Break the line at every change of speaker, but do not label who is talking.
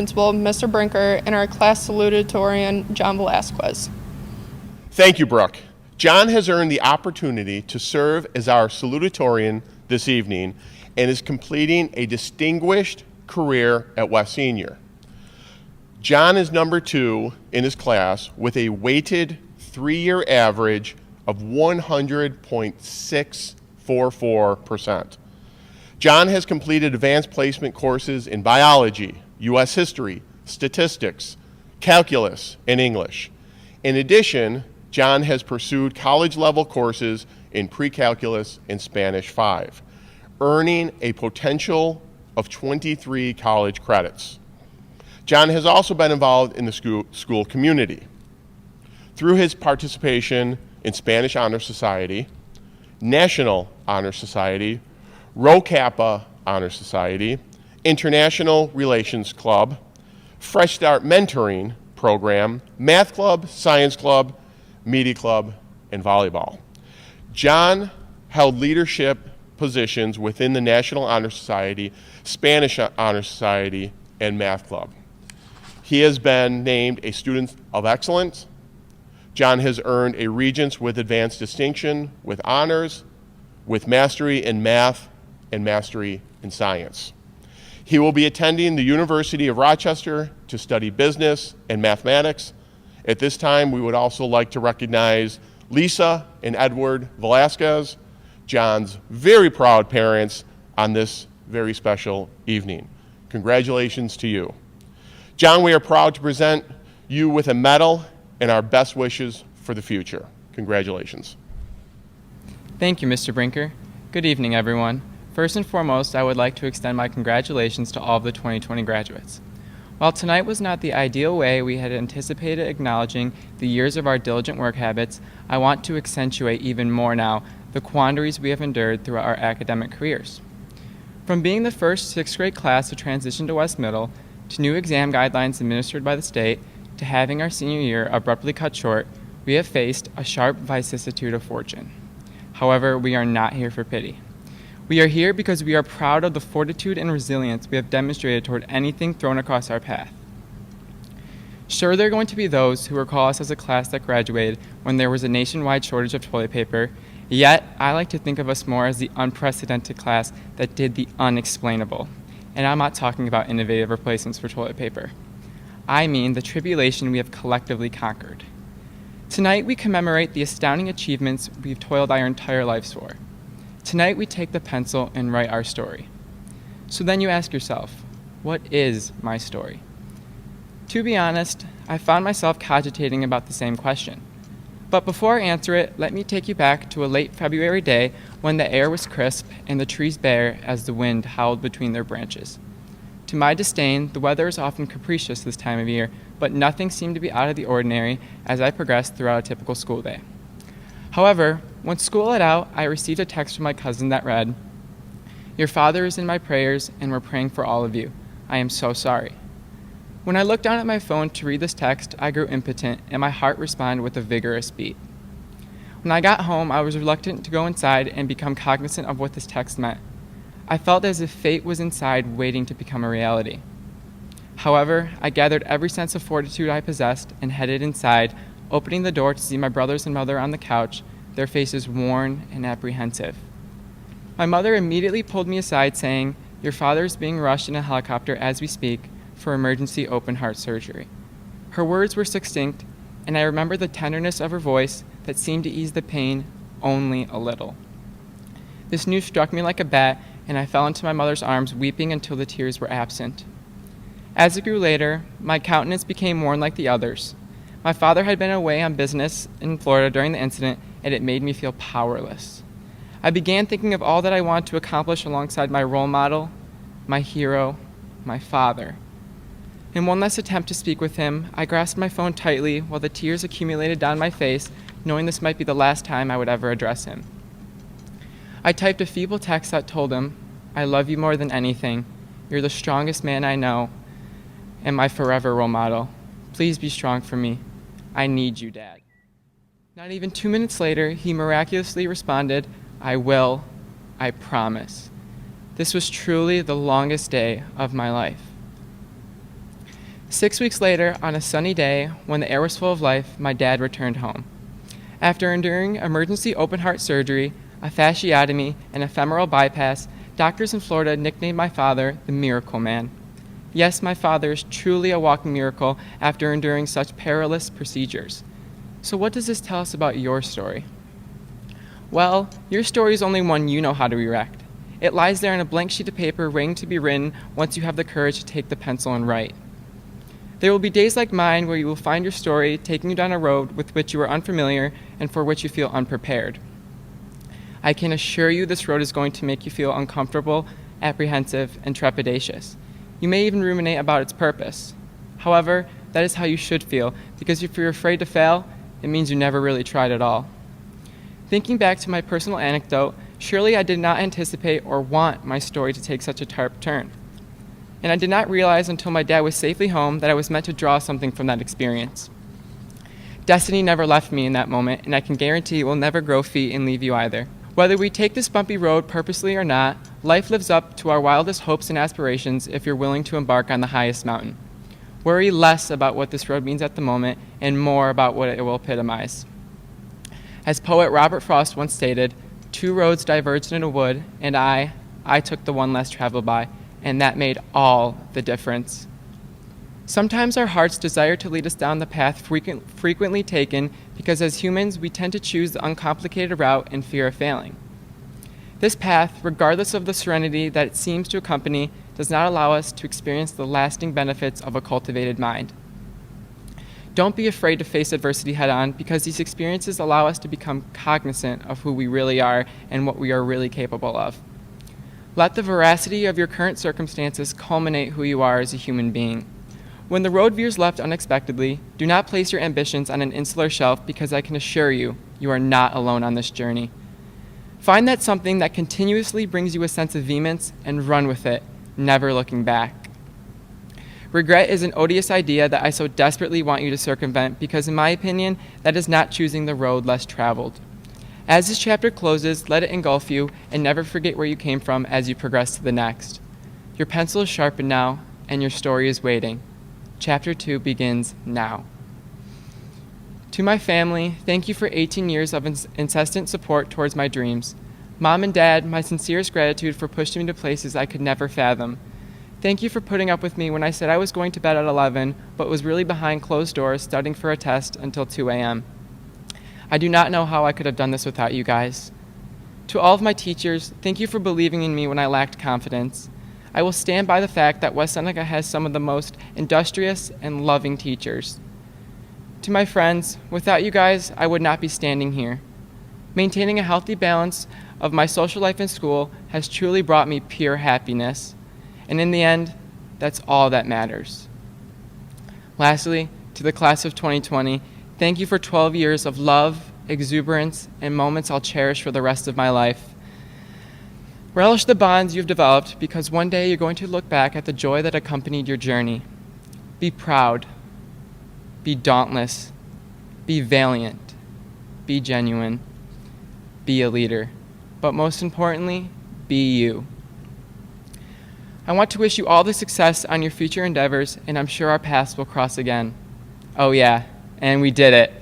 Principal, Mr. Brinker, and our class salutatorian, John Velasquez.
Thank you, Brooke. John has earned the opportunity to serve as our salutatorian this evening and is completing a distinguished career at West Senior. John is number 2 in his class with a weighted 3-year average of 100.644%. John has completed advanced placement courses in biology, U.S. history, statistics, calculus, and English. In addition, John has pursued college-level courses in pre-calculus and Spanish 5, earning a potential of 23 college credits. John has also been involved in the school community through his participation in Spanish Honor Society, National Honor Society, Rho Kappa Honor Society, International Relations Club, Fresh Start Mentoring Program, Math Club, Science Club, Media Club, and Volleyball. John held leadership positions within the National Honor Society, Spanish Honor Society, and Math Club. He has been named a Student of Excellence. John has earned a Regents with Advanced Distinction with honors, with mastery in math and mastery in science. He will be attending the University of Rochester to study business and mathematics. At this time, we would also like to recognize Lisa and Edward Velasquez, John's very proud parents, on this very special evening. Congratulations to you. John, we are proud to present you with a medal and our best wishes for the future. Congratulations.
Thank you, Mr. Brinker. Good evening, everyone. First and foremost, I would like to extend my congratulations to all of the 2020 graduates. While tonight was not the ideal way we had anticipated acknowledging the years of our diligent work habits, I want to accentuate even more now the quandaries we have endured throughout our academic careers. From being the first 6th grade class to transition to West Middle, to new exam guidelines administered by the state, to having our senior year abruptly cut short, we have faced a sharp vicissitude of fortune. However, we are not here for pity. We are here because we are proud of the fortitude and resilience we have demonstrated toward anything thrown across our path. Sure, there are going to be those who recall us as a class that graduated when there was a nationwide shortage of toilet paper, yet I like to think of us more as the unprecedented class that did the unexplainable. And I'm not talking about innovative replacements for toilet paper. I mean the tribulation we have collectively conquered. Tonight we commemorate the astounding achievements we've toiled our entire lives for. Tonight we take the pencil and write our story. So then you ask yourself, what is my story? To be honest, I found myself cogitating about the same question. But before I answer it, let me take you back to a late February day when the air was crisp and the trees bare as the wind howled between their branches. To my disdain, the weather is often capricious this time of year, but nothing seemed to be out of the ordinary as I progressed throughout a typical school day. However, when school let out, I received a text from my cousin that read, "Your father is in my prayers and we're praying for all of you. I am so sorry." When I looked down at my phone to read this text, I grew impotent and my heart responded with a vigorous beat. When I got home, I was reluctant to go inside and become cognizant of what this text meant. I felt as if fate was inside waiting to become a reality. However, I gathered every sense of fortitude I possessed and headed inside, opening the door to see my brothers and mother on the couch, their faces worn and apprehensive. My mother immediately pulled me aside saying, "Your father is being rushed in a helicopter as we speak for emergency open heart surgery." Her words were succinct, and I remember the tenderness of her voice that seemed to ease the pain only a little. This news struck me like a bat, and I fell into my mother's arms, weeping until the tears were absent. As it grew later, my countenance became worn like the others. My father had been away on business in Florida during the incident, and it made me feel powerless. I began thinking of all that I wanted to accomplish alongside my role model, my hero, my father. In one last attempt to speak with him, I grasped my phone tightly while the tears accumulated down my face, knowing this might be the last time I would ever address him. I typed a feeble text that told him, "I love you more than anything. You're the strongest man I know and my forever role model. Please be strong for me. I need you, Dad." Not even 2 minutes later, he miraculously responded, "I will. I promise." This was truly the longest day of my life. 6 weeks later, on a sunny day, when the air was full of life, my dad returned home. After enduring emergency open-heart surgery, a fasciotomy, and a femoral bypass, doctors in Florida nicknamed my father the Miracle Man. Yes, my father is truly a walking miracle after enduring such perilous procedures. So what does this tell us about your story? Well, your story is only one you know how to erect. It lies there on a blank sheet of paper waiting to be written once you have the courage to take the pencil and write. There will be days like mine where you will find your story taking you down a road with which you are unfamiliar and for which you feel unprepared. I can assure you this road is going to make you feel uncomfortable, apprehensive, and trepidatious. You may even ruminate about its purpose. However, that is how you should feel, because if you're afraid to fail, it means you never really tried at all. Thinking back to my personal anecdote, surely I did not anticipate or want my story to take such a sharp turn. And I did not realize until my dad was safely home that I was meant to draw something from that experience. Destiny never left me in that moment, and I can guarantee it will never grow feet and leave you either. Whether we take this bumpy road purposely or not, life lives up to our wildest hopes and aspirations if you're willing to embark on the highest mountain. Worry less about what this road means at the moment and more about what it will epitomize. As poet Robert Frost once stated, 2 roads diverged in a wood, and I took the one less traveled by, and that made all the difference. Sometimes our hearts desire to lead us down the path frequently taken because as humans we tend to choose the uncomplicated route in fear of failing. This path, regardless of the serenity that it seems to accompany, does not allow us to experience the lasting benefits of a cultivated mind. Don't be afraid to face adversity head-on because these experiences allow us to become cognizant of who we really are and what we are really capable of. Let the veracity of your current circumstances culminate who you are as a human being. When the road veers left unexpectedly, do not place your ambitions on an insular shelf because I can assure you, you are not alone on this journey. Find that something that continuously brings you a sense of vehemence and run with it, never looking back. Regret is an odious idea that I so desperately want you to circumvent because in my opinion, that is not choosing the road less traveled. As this chapter closes, let it engulf you and never forget where you came from as you progress to the next. Your pencil is sharpened now and your story is waiting. Chapter 2 begins now. To my family, thank you for 18 years of incessant support towards my dreams. Mom and Dad, my sincerest gratitude for pushing me to places I could never fathom. Thank you for putting up with me when I said I was going to bed at 11, but was really behind closed doors studying for a test until 2 a.m. I do not know how I could have done this without you guys. To all of my teachers, thank you for believing in me when I lacked confidence. I will stand by the fact that West Seneca has some of the most industrious and loving teachers. To my friends, without you guys, I would not be standing here. Maintaining a healthy balance of my social life and school has truly brought me pure happiness. And in the end, that's all that matters. Lastly, to the class of 2020, thank you for 12 years of love, exuberance, and moments I'll cherish for the rest of my life. Relish the bonds you've developed because one day you're going to look back at the joy that accompanied your journey. Be proud. Be dauntless. Be valiant. Be genuine. Be a leader. But most importantly, be you. I want to wish you all the success on your future endeavors, and I'm sure our paths will cross again. Oh yeah, and we did it.